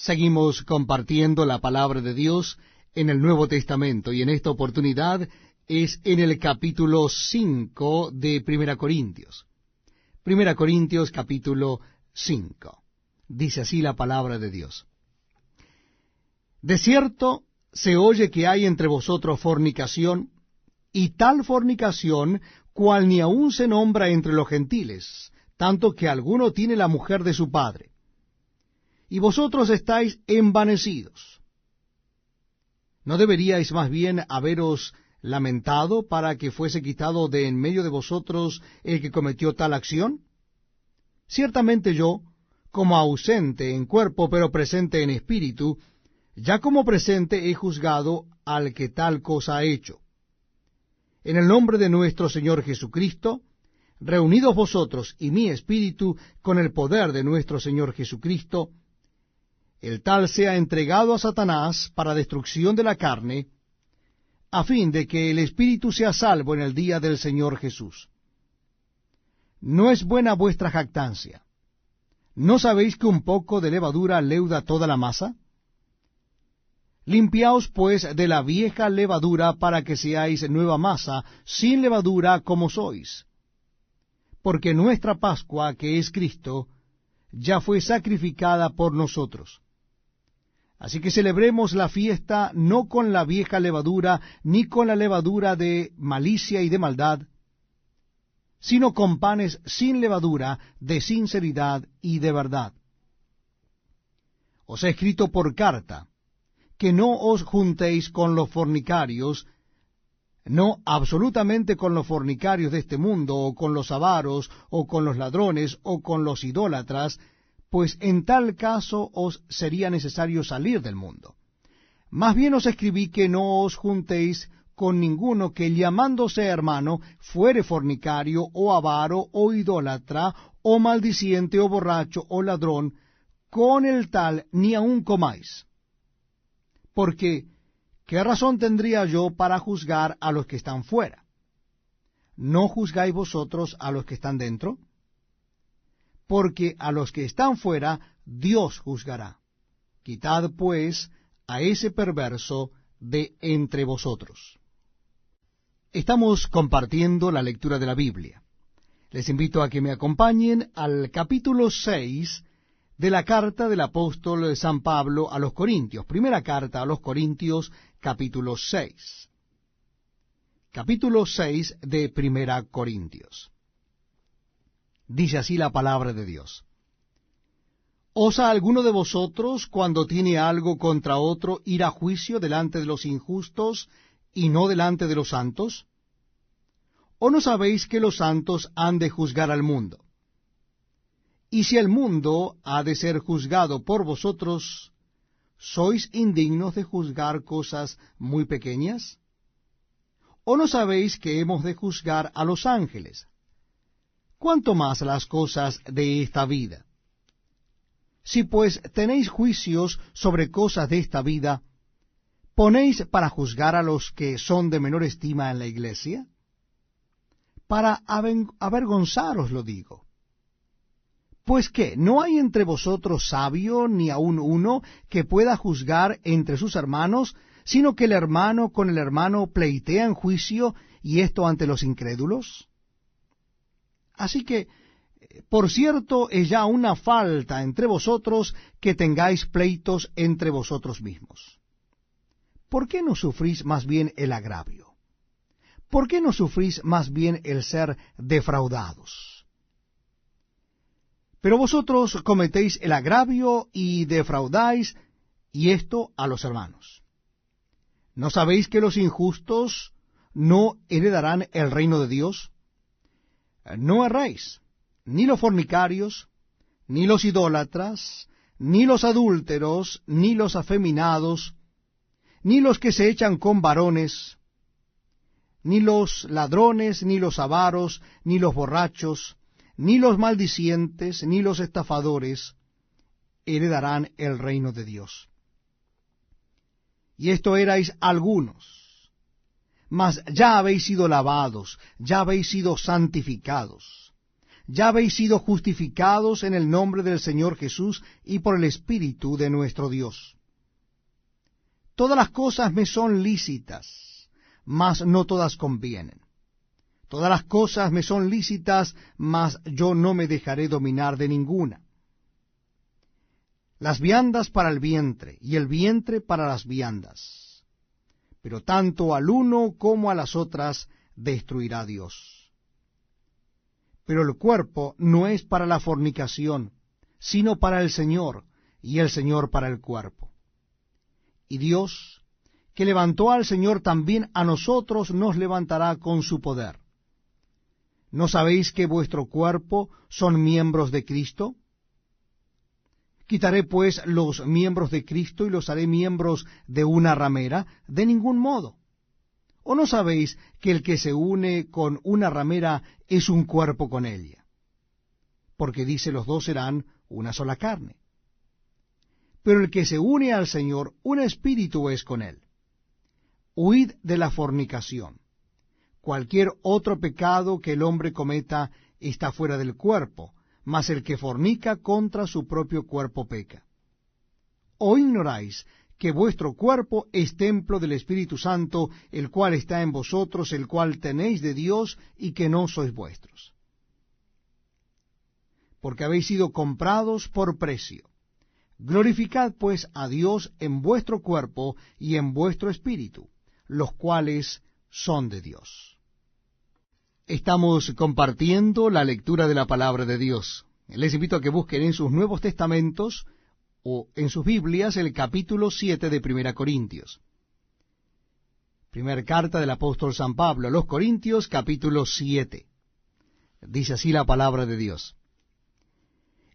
Seguimos compartiendo la palabra de Dios en el Nuevo Testamento, y en esta oportunidad es en el capítulo 5 de Primera Corintios. Primera Corintios capítulo 5. Dice así la palabra de Dios. De cierto se oye que hay entre vosotros fornicación, y tal fornicación cual ni aun se nombra entre los gentiles, tanto que alguno tiene la mujer de su padre. Y vosotros estáis envanecidos. ¿No deberíais más bien haberos lamentado para que fuese quitado de en medio de vosotros el que cometió tal acción? Ciertamente yo, como ausente en cuerpo, pero presente en espíritu, ya como presente he juzgado al que tal cosa ha hecho. En el nombre de nuestro Señor Jesucristo, reunidos vosotros y mi espíritu con el poder de nuestro Señor Jesucristo, el tal sea entregado a Satanás para destrucción de la carne, a fin de que el espíritu sea salvo en el día del Señor Jesús. ¿No es buena vuestra jactancia? ¿No sabéis que un poco de levadura leuda toda la masa? Limpiaos pues de la vieja levadura para que seáis nueva masa, sin levadura como sois. Porque nuestra Pascua, que es Cristo, ya fue sacrificada por nosotros. Así que celebremos la fiesta no con la vieja levadura, ni con la levadura de malicia y de maldad, sino con panes sin levadura, de sinceridad y de verdad. Os he escrito por carta, que no os juntéis con los fornicarios, no absolutamente con los fornicarios de este mundo, o con los avaros, o con los ladrones, o con los idólatras, pues en tal caso os sería necesario salir del mundo. Más bien os escribí que no os juntéis con ninguno que, llamándose hermano, fuere fornicario, o avaro, o idólatra, o maldiciente, o borracho, o ladrón, con el tal ni aun comáis. Porque, ¿qué razón tendría yo para juzgar a los que están fuera? ¿No juzgáis vosotros a los que están dentro? Porque a los que están fuera Dios juzgará. Quitad pues a ese perverso de entre vosotros. Estamos compartiendo la lectura de la Biblia. Les invito a que me acompañen al capítulo 6 de la carta del apóstol San Pablo a los Corintios. Primera carta a los Corintios, capítulo 6. Capítulo 6 de Primera Corintios. Dice así la palabra de Dios. ¿Osa alguno de vosotros, cuando tiene algo contra otro, ir a juicio delante de los injustos y no delante de los santos? ¿O no sabéis que los santos han de juzgar al mundo? Y si el mundo ha de ser juzgado por vosotros, ¿sois indignos de juzgar cosas muy pequeñas? ¿O no sabéis que hemos de juzgar a los ángeles? ¿Cuánto más las cosas de esta vida? Si pues tenéis juicios sobre cosas de esta vida, ¿ponéis para juzgar a los que son de menor estima en la iglesia? Para avergonzaros lo digo. Pues ¿qué? ¿No hay entre vosotros sabio ni aun uno que pueda juzgar entre sus hermanos, sino que el hermano con el hermano pleitea en juicio, y esto ante los incrédulos? Así que, por cierto, es ya una falta entre vosotros que tengáis pleitos entre vosotros mismos. ¿Por qué no sufrís más bien el agravio? ¿Por qué no sufrís más bien el ser defraudados? Pero vosotros cometéis el agravio y defraudáis, y esto a los hermanos. ¿No sabéis que los injustos no heredarán el reino de Dios? No erréis, ni los fornicarios, ni los idólatras, ni los adúlteros, ni los afeminados, ni los que se echan con varones, ni los ladrones, ni los avaros, ni los borrachos, ni los maldicientes, ni los estafadores heredarán el reino de Dios. Y esto erais algunos, mas ya habéis sido lavados, ya habéis sido santificados, ya habéis sido justificados en el nombre del Señor Jesús y por el Espíritu de nuestro Dios. Todas las cosas me son lícitas, mas no todas convienen. Todas las cosas me son lícitas, mas yo no me dejaré dominar de ninguna. Las viandas para el vientre, y el vientre para las viandas. Pero tanto al uno como a las otras destruirá Dios. Pero el cuerpo no es para la fornicación, sino para el Señor, y el Señor para el cuerpo. Y Dios, que levantó al Señor, también a nosotros nos levantará con su poder. ¿No sabéis que vuestro cuerpo son miembros de Cristo? ¿Quitaré pues los miembros de Cristo y los haré miembros de una ramera? De ningún modo. ¿O no sabéis que el que se une con una ramera es un cuerpo con ella? Porque dice, los dos serán una sola carne. Pero el que se une al Señor, un espíritu es con él. Huid de la fornicación. Cualquier otro pecado que el hombre cometa está fuera del cuerpo, mas el que fornica contra su propio cuerpo peca. ¿O ignoráis que vuestro cuerpo es templo del Espíritu Santo, el cual está en vosotros, el cual tenéis de Dios, y que no sois vuestros? Porque habéis sido comprados por precio. Glorificad pues a Dios en vuestro cuerpo y en vuestro espíritu, los cuales son de Dios. Estamos compartiendo la lectura de la palabra de Dios. Les invito a que busquen en sus Nuevos Testamentos o en sus Biblias el capítulo 7 de 1 Corintios. Primera carta del apóstol San Pablo a los Corintios, capítulo 7. Dice así la palabra de Dios.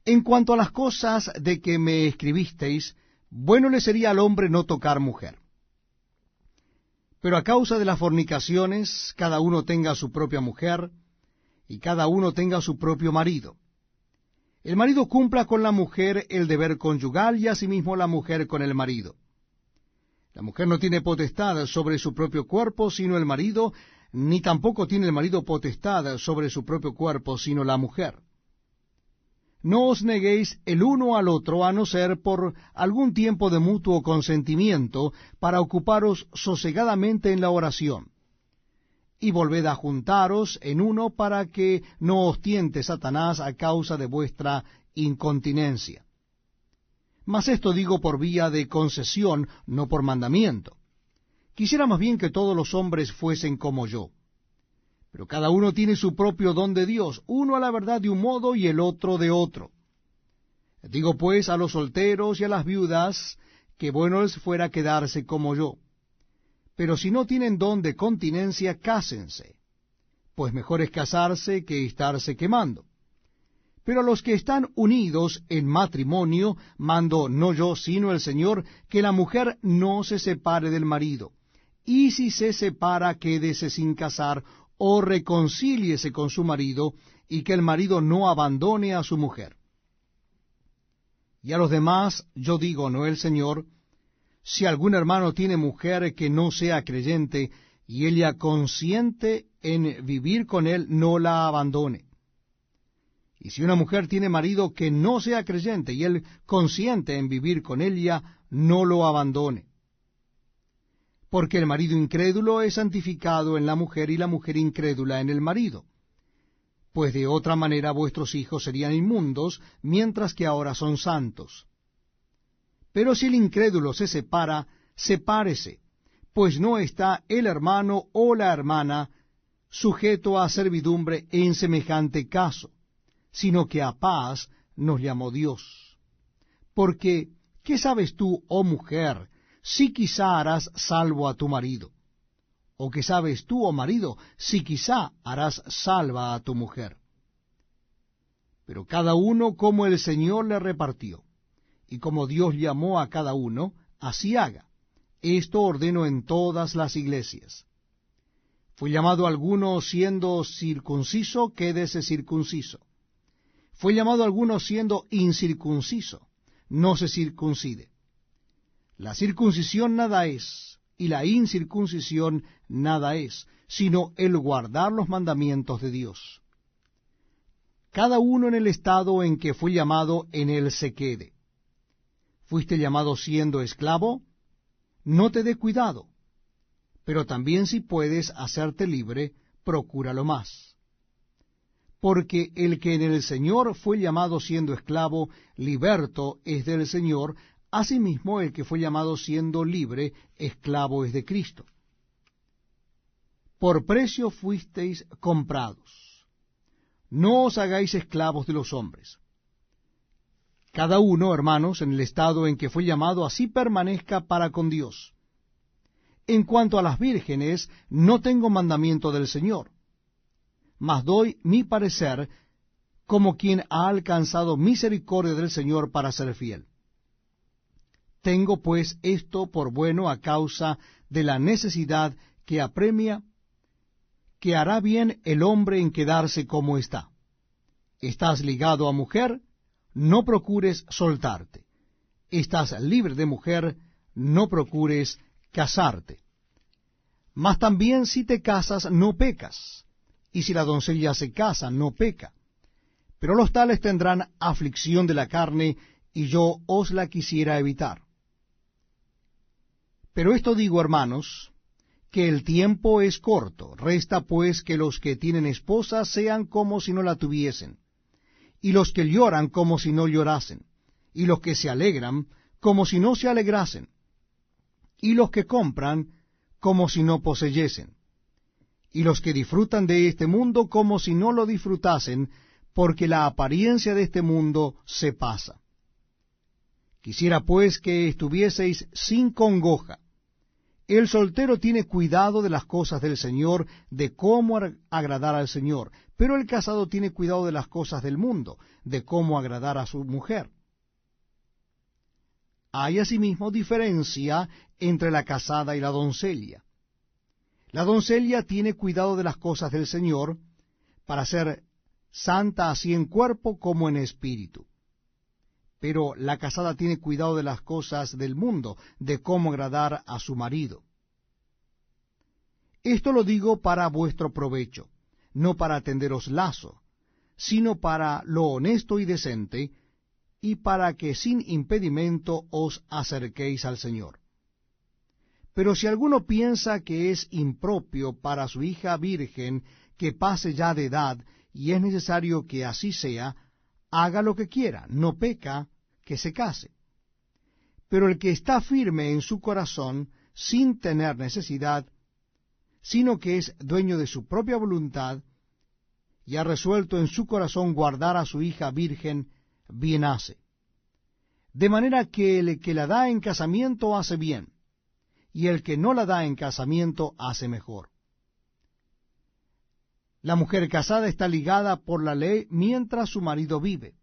En cuanto a las cosas de que me escribisteis, bueno le sería al hombre no tocar mujer. Pero a causa de las fornicaciones, cada uno tenga su propia mujer, y cada uno tenga su propio marido. El marido cumpla con la mujer el deber conyugal, y asimismo la mujer con el marido. La mujer no tiene potestad sobre su propio cuerpo, sino el marido, ni tampoco tiene el marido potestad sobre su propio cuerpo, sino la mujer. No os neguéis el uno al otro, a no ser por algún tiempo de mutuo consentimiento, para ocuparos sosegadamente en la oración. Y volved a juntaros en uno, para que no os tiente Satanás a causa de vuestra incontinencia. Mas esto digo por vía de concesión, no por mandamiento. Quisiera más bien que todos los hombres fuesen como yo. Pero cada uno tiene su propio don de Dios, uno a la verdad de un modo y el otro de otro. Digo pues a los solteros y a las viudas, que bueno les fuera quedarse como yo. Pero si no tienen don de continencia, cásense, pues mejor es casarse que estarse quemando. Pero a los que están unidos en matrimonio, mando no yo, sino el Señor, que la mujer no se separe del marido, y si se separa, quédese sin casar, o reconcíliese con su marido, y que el marido no abandone a su mujer. Y a los demás yo digo, no el Señor, si algún hermano tiene mujer que no sea creyente, y ella consiente en vivir con él, no la abandone. Y si una mujer tiene marido que no sea creyente, y él consiente en vivir con ella, no lo abandone. Porque el marido incrédulo es santificado en la mujer, y la mujer incrédula en el marido. Pues de otra manera vuestros hijos serían inmundos, mientras que ahora son santos. Pero si el incrédulo se separa, sepárese, pues no está el hermano o la hermana sujeto a servidumbre en semejante caso, sino que a paz nos llamó Dios. Porque, ¿qué sabes tú, oh mujer, si quizá harás salvo a tu marido? ¿O qué sabes tú, oh marido, si quizá harás salva a tu mujer? Pero cada uno como el Señor le repartió, y como Dios llamó a cada uno, así haga. Esto ordeno en todas las iglesias. Fue llamado alguno siendo circunciso, quédese circunciso. Fue llamado alguno siendo incircunciso, no se circuncide. La circuncisión nada es, y la incircuncisión nada es, sino el guardar los mandamientos de Dios. cada uno en el estado en que fue llamado en él se quede. ¿Fuiste llamado siendo esclavo? No te dé cuidado, pero también si puedes hacerte libre, procúralo más. Porque el que en el Señor fue llamado siendo esclavo, liberto es del Señor, asimismo el que fue llamado siendo libre, esclavo es de Cristo. Por precio fuisteis comprados. No os hagáis esclavos de los hombres. Cada uno, hermanos, en el estado en que fue llamado, así permanezca para con Dios. En cuanto a las vírgenes, no tengo mandamiento del Señor, mas doy mi parecer como quien ha alcanzado misericordia del Señor para ser fiel. Tengo pues esto por bueno a causa de la necesidad que apremia, que hará bien el hombre en quedarse como está. ¿Estás ligado a mujer? No procures soltarte. Estás libre de mujer, no procures casarte. Mas también si te casas, no pecas, y si la doncella se casa, no peca. Pero los tales tendrán aflicción de la carne, y yo os la quisiera evitar. Pero esto digo, hermanos, que el tiempo es corto. Resta pues que los que tienen esposa sean como si no la tuviesen, y los que lloran como si no llorasen, y los que se alegran como si no se alegrasen, y los que compran como si no poseyesen, y los que disfrutan de este mundo como si no lo disfrutasen, porque la apariencia de este mundo se pasa. Quisiera pues que estuvieseis sin congoja. El soltero tiene cuidado de las cosas del Señor, de cómo agradar al Señor, pero el casado tiene cuidado de las cosas del mundo, de cómo agradar a su mujer. Hay asimismo diferencia entre la casada y la doncella. La doncella tiene cuidado de las cosas del Señor, para ser santa así en cuerpo como en espíritu. Pero la casada tiene cuidado de las cosas del mundo, de cómo agradar a su marido. Esto lo digo para vuestro provecho, no para tenderos lazo, sino para lo honesto y decente, y para que sin impedimento os acerquéis al Señor. Pero si alguno piensa que es impropio para su hija virgen que pase ya de edad, y es necesario que así sea, haga lo que quiera, no peca que se case. Pero el que está firme en su corazón, sin tener necesidad, sino que es dueño de su propia voluntad, y ha resuelto en su corazón guardar a su hija virgen, bien hace. De manera que el que la da en casamiento hace bien, y el que no la da en casamiento hace mejor. La mujer casada está ligada por la ley mientras su marido vive.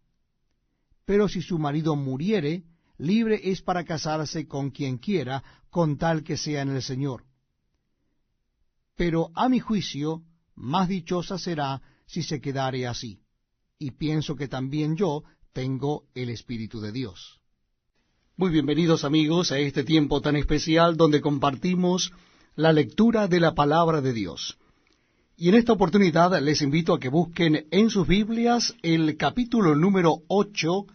Pero si su marido muriere, libre es para casarse con quien quiera, con tal que sea en el Señor. Pero a mi juicio, más dichosa será si se quedare así. Y pienso que también yo tengo el Espíritu de Dios. Muy bienvenidos amigos a este tiempo tan especial donde compartimos la lectura de la Palabra de Dios. Y en esta oportunidad les invito a que busquen en sus Biblias el capítulo número 8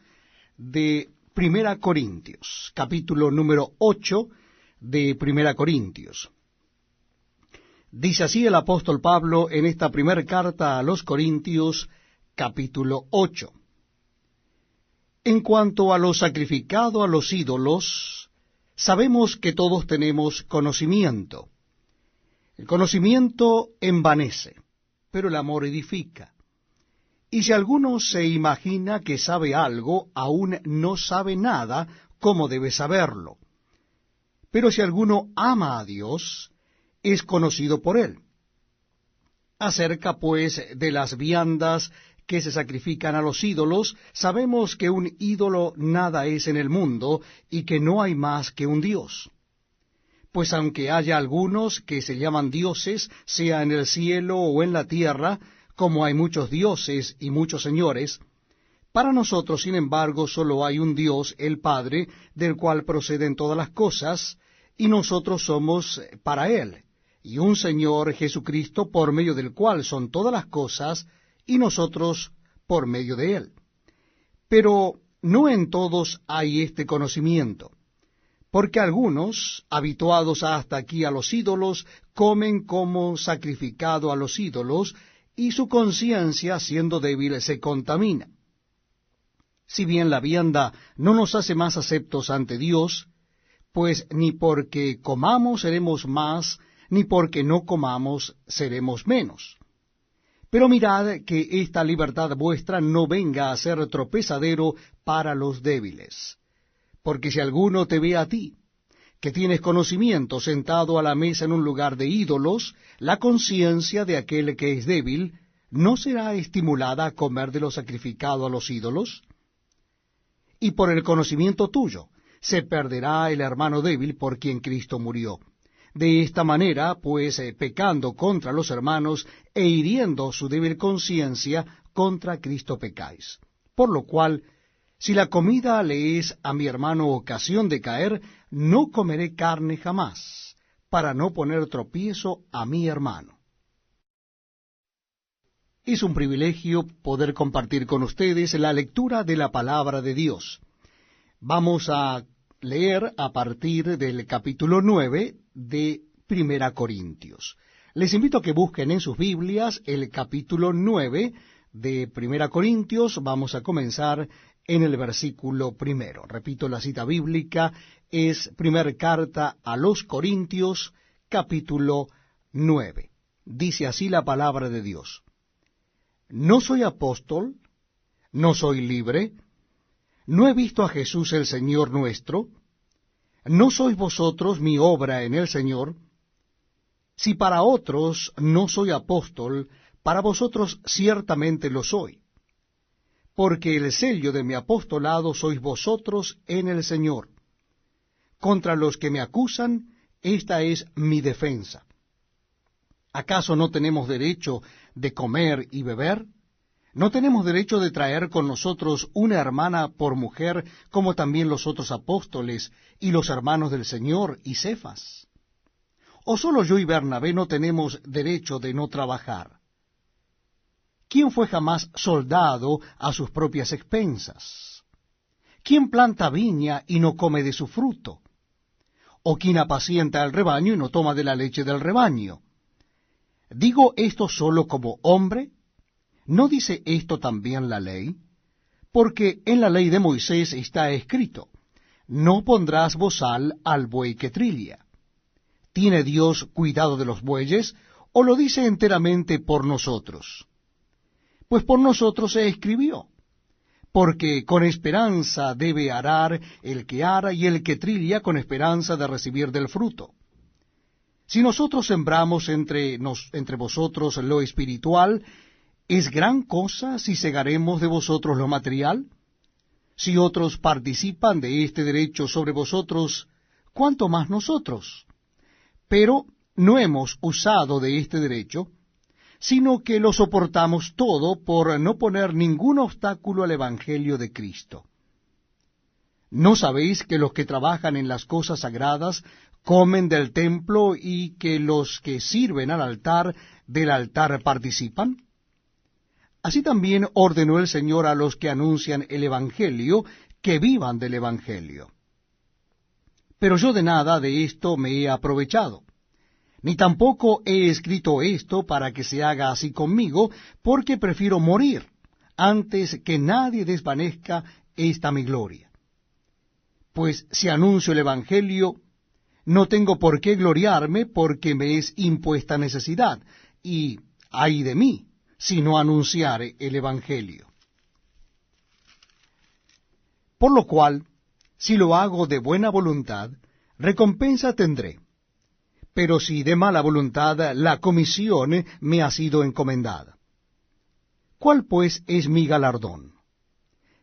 de Primera Corintios. Capítulo número 8 de Primera Corintios. Dice así el apóstol Pablo en esta primera carta a los Corintios, capítulo 8. En cuanto a lo sacrificado a los ídolos, sabemos que todos tenemos conocimiento. El conocimiento envanece, pero el amor edifica. Y si alguno se imagina que sabe algo, aún no sabe nada como debe saberlo. Pero si alguno ama a Dios, es conocido por él. Acerca, pues, de las viandas que se sacrifican a los ídolos, sabemos que un ídolo nada es en el mundo, y que no hay más que un Dios. Pues aunque haya algunos que se llaman dioses, sea en el cielo o en la tierra, como hay muchos dioses y muchos señores, para nosotros, sin embargo, solo hay un Dios, el Padre, del cual proceden todas las cosas, y nosotros somos para Él, y un Señor Jesucristo, por medio del cual son todas las cosas, y nosotros por medio de él. Pero no en todos hay este conocimiento, porque algunos, habituados hasta aquí a los ídolos, comen como sacrificado a los ídolos, y su conciencia, siendo débil, se contamina. Si bien la vianda no nos hace más aceptos ante Dios, pues ni porque comamos seremos más, ni porque no comamos seremos menos. Pero mirad que esta libertad vuestra no venga a ser tropezadero para los débiles. Porque si alguno te ve a ti, que tienes conocimiento sentado a la mesa en un lugar de ídolos, la conciencia de aquel que es débil no será estimulada a comer de lo sacrificado a los ídolos. Y por el conocimiento tuyo se perderá el hermano débil por quien Cristo murió. De esta manera, pues, pecando contra los hermanos e hiriendo su débil conciencia, contra Cristo pecáis. Por lo cual, si la comida le es a mi hermano ocasión de caer, no comeré carne jamás, para no poner tropiezo a mi hermano. Es un privilegio poder compartir con ustedes la lectura de la palabra de Dios. Vamos a leer a partir del capítulo 9 de Primera Corintios. Les invito a que busquen en sus Biblias el capítulo 9 de Primera Corintios. Vamos a comenzar en el versículo primero. Repito, la cita bíblica es Primera Carta a los Corintios, capítulo 9. Dice así la palabra de Dios: No soy apóstol, no soy libre, no he visto a Jesús el Señor nuestro, ¿no sois vosotros mi obra en el Señor? Si para otros no soy apóstol, para vosotros ciertamente lo soy, porque el sello de mi apostolado sois vosotros en el Señor. Contra los que me acusan, esta es mi defensa. ¿Acaso no tenemos derecho de comer y beber? ¿No tenemos derecho de traer con nosotros una hermana por mujer, como también los otros apóstoles y los hermanos del Señor y Cefas? ¿O solo yo y Bernabé no tenemos derecho de no trabajar? ¿Quién fue jamás soldado a sus propias expensas? ¿Quién planta viña y no come de su fruto? ¿O quién apacienta el rebaño y no toma de la leche del rebaño? ¿Digo esto solo como hombre? ¿No dice esto también la ley? Porque en la ley de Moisés está escrito: no pondrás bozal al buey que trilla. ¿Tiene Dios cuidado de los bueyes, o lo dice enteramente por nosotros? Pues por nosotros se escribió, porque con esperanza debe arar el que ara, y el que trilla con esperanza de recibir del fruto. Si nosotros sembramos entre vosotros lo espiritual, ¿es gran cosa si segaremos de vosotros lo material? Si otros participan de este derecho sobre vosotros, ¿cuánto más nosotros? Pero no hemos usado de este derecho, sino que lo soportamos todo por no poner ningún obstáculo al Evangelio de Cristo. ¿No sabéis que los que trabajan en las cosas sagradas comen del templo, y que los que sirven al altar del altar participan? Así también ordenó el Señor a los que anuncian el Evangelio, que vivan del Evangelio. Pero yo de nada de esto me he aprovechado, ni tampoco he escrito esto para que se haga así conmigo, porque prefiero morir antes que nadie desvanezca esta mi gloria. Pues si anuncio el Evangelio, no tengo por qué gloriarme, porque me es impuesta necesidad, y ay de mí si no anunciare el Evangelio. Por lo cual, si lo hago de buena voluntad, recompensa tendré. Pero si de mala voluntad, la comisión me ha sido encomendada. ¿Cuál pues es mi galardón?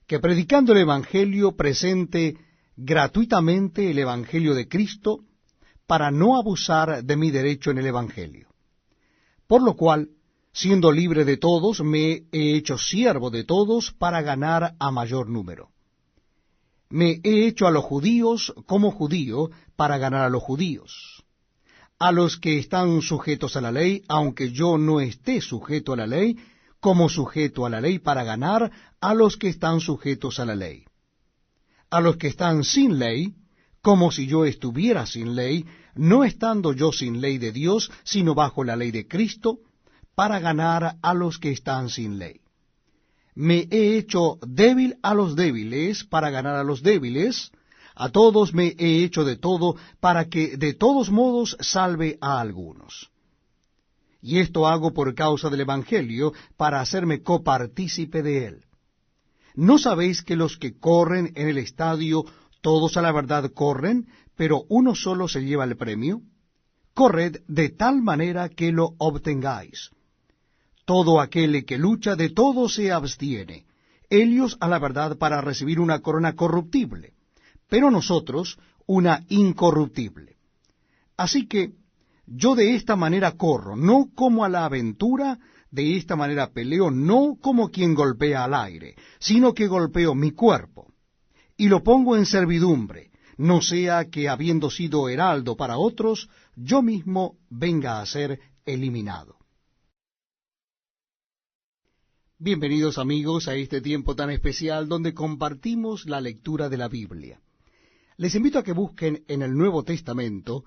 Que predicando el Evangelio presente gratuitamente el Evangelio de Cristo, para no abusar de mi derecho en el Evangelio. Por lo cual, siendo libre de todos, me he hecho siervo de todos para ganar a mayor número. Me he hecho a los judíos como judío para ganar a los judíos. A los que están sujetos a la ley, aunque yo no esté sujeto a la ley, como sujeto a la ley para ganar a los que están sujetos a la ley. A los que están sin ley, como si yo estuviera sin ley, no estando yo sin ley de Dios, sino bajo la ley de Cristo, para ganar a los que están sin ley. Me he hecho débil a los débiles, para ganar a los débiles. A todos me he hecho de todo, para que de todos modos salve a algunos. Y esto hago por causa del Evangelio, para hacerme copartícipe de él. ¿No sabéis que los que corren en el estadio, todos a la verdad corren, pero uno solo se lleva el premio? Corred de tal manera que lo obtengáis. Todo aquel que lucha de todo se abstiene, ellos a la verdad para recibir una corona corruptible, pero nosotros una incorruptible. Así que yo de esta manera corro, no como a la aventura, de esta manera peleo, no como quien golpea al aire, sino que golpeo mi cuerpo, y lo pongo en servidumbre, no sea que habiendo sido heraldo para otros, yo mismo venga a ser eliminado. Bienvenidos amigos a este tiempo tan especial donde compartimos la lectura de la Biblia. Les invito a que busquen en el Nuevo Testamento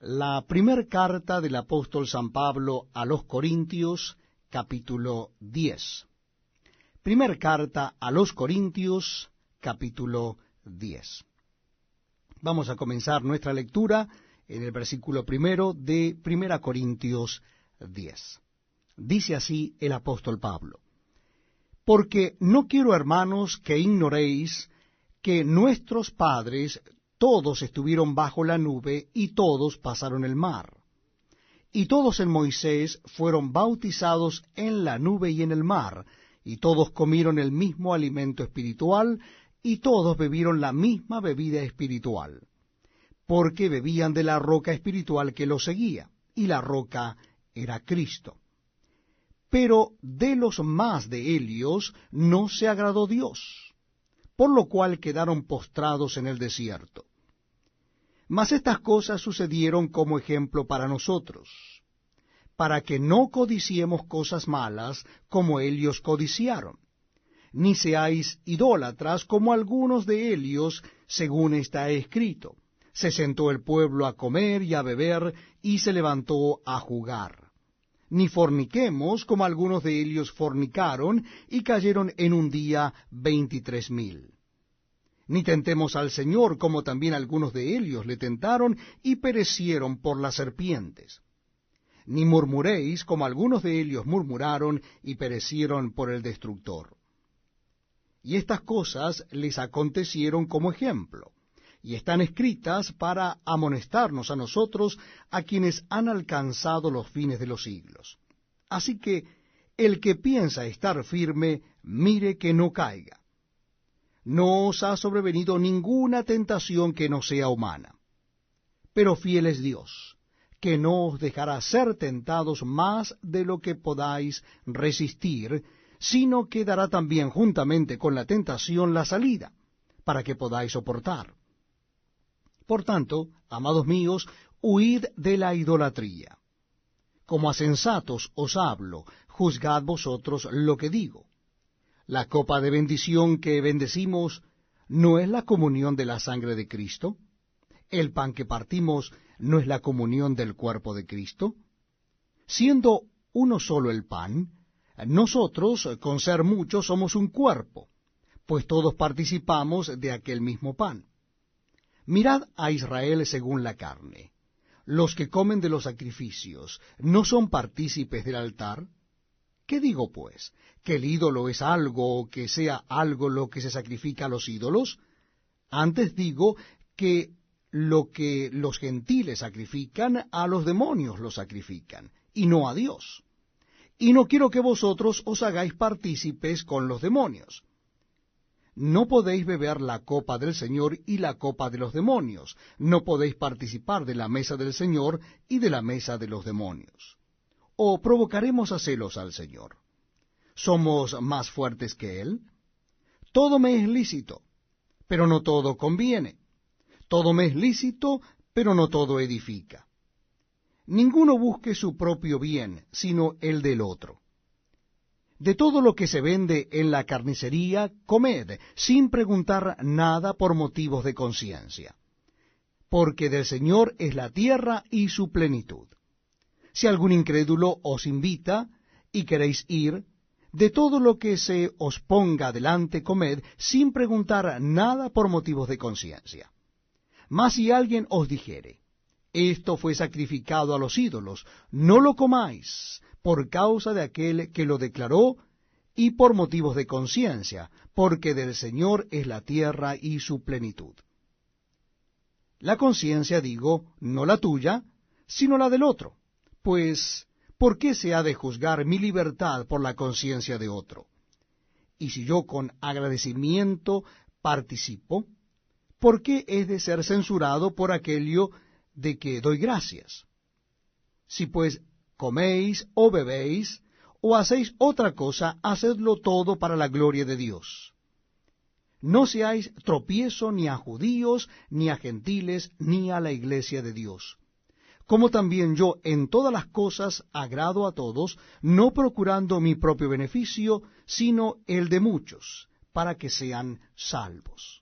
la primera carta del apóstol San Pablo a los Corintios, capítulo 10. Primera carta a los Corintios, capítulo 10. Vamos a comenzar nuestra lectura en el versículo 1 de 1 Corintios 10. Dice así el apóstol Pablo: Porque no quiero, hermanos, que ignoréis que nuestros padres todos estuvieron bajo la nube y todos pasaron el mar. Y todos en Moisés fueron bautizados en la nube y en el mar, y todos comieron el mismo alimento espiritual, y todos bebieron la misma bebida espiritual, porque bebían de la roca espiritual que los seguía, y la roca era Cristo. Pero de los más de ellos no se agradó Dios, por lo cual quedaron postrados en el desierto. Mas estas cosas sucedieron como ejemplo para nosotros, para que no codiciemos cosas malas como ellos codiciaron, ni seáis idólatras como algunos de ellos, según está escrito. Se sentó el pueblo a comer y a beber, y se levantó a jugar. Ni forniquemos como algunos de ellos fornicaron, y cayeron en un día 23,000. Ni tentemos al Señor, como también algunos de ellos le tentaron, y perecieron por las serpientes. Ni murmuréis, como algunos de ellos murmuraron, y perecieron por el destructor. Y estas cosas les acontecieron como ejemplo, y están escritas para amonestarnos a nosotros, a quienes han alcanzado los fines de los siglos. Así que el que piensa estar firme, mire que no caiga. No os ha sobrevenido ninguna tentación que no sea humana. Pero fiel es Dios, que no os dejará ser tentados más de lo que podáis resistir, sino que dará también juntamente con la tentación la salida, para que podáis soportar. Por tanto, amados míos, huid de la idolatría. Como a sensatos os hablo, juzgad vosotros lo que digo. La copa de bendición que bendecimos, ¿no es la comunión de la sangre de Cristo? ¿El pan que partimos no es la comunión del cuerpo de Cristo? Siendo uno solo el pan, nosotros, con ser muchos, somos un cuerpo, pues todos participamos de aquel mismo pan. Mirad a Israel según la carne. Los que comen de los sacrificios, ¿no son partícipes del altar? ¿Qué digo, pues? ¿Que el ídolo es algo o que sea algo lo que se sacrifica a los ídolos? Antes digo que lo que los gentiles sacrifican, a los demonios lo sacrifican, y no a Dios. Y no quiero que vosotros os hagáis partícipes con los demonios. No podéis beber la copa del Señor y la copa de los demonios. No podéis participar de la mesa del Señor y de la mesa de los demonios. ¿O provocaremos a celos al Señor? ¿Somos más fuertes que Él? Todo me es lícito, pero no todo conviene. Todo me es lícito, pero no todo edifica. Ninguno busque su propio bien, sino el del otro. De todo lo que se vende en la carnicería, comed, sin preguntar nada por motivos de conciencia, porque del Señor es la tierra y su plenitud. Si algún incrédulo os invita y queréis ir, de todo lo que se os ponga delante comed, sin preguntar nada por motivos de conciencia. Mas si alguien os dijere, esto fue sacrificado a los ídolos, no lo comáis, por causa de aquel que lo declaró, y por motivos de conciencia, porque del Señor es la tierra y su plenitud. La conciencia, digo, no la tuya, sino la del otro, pues, ¿por qué se ha de juzgar mi libertad por la conciencia de otro? Y si yo con agradecimiento participo, ¿por qué he de ser censurado por aquello de que doy gracias? Si pues coméis o bebéis, o hacéis otra cosa, hacedlo todo para la gloria de Dios. No seáis tropiezo ni a judíos, ni a gentiles, ni a la iglesia de Dios. Como también yo en todas las cosas agrado a todos, no procurando mi propio beneficio, sino el de muchos, para que sean salvos.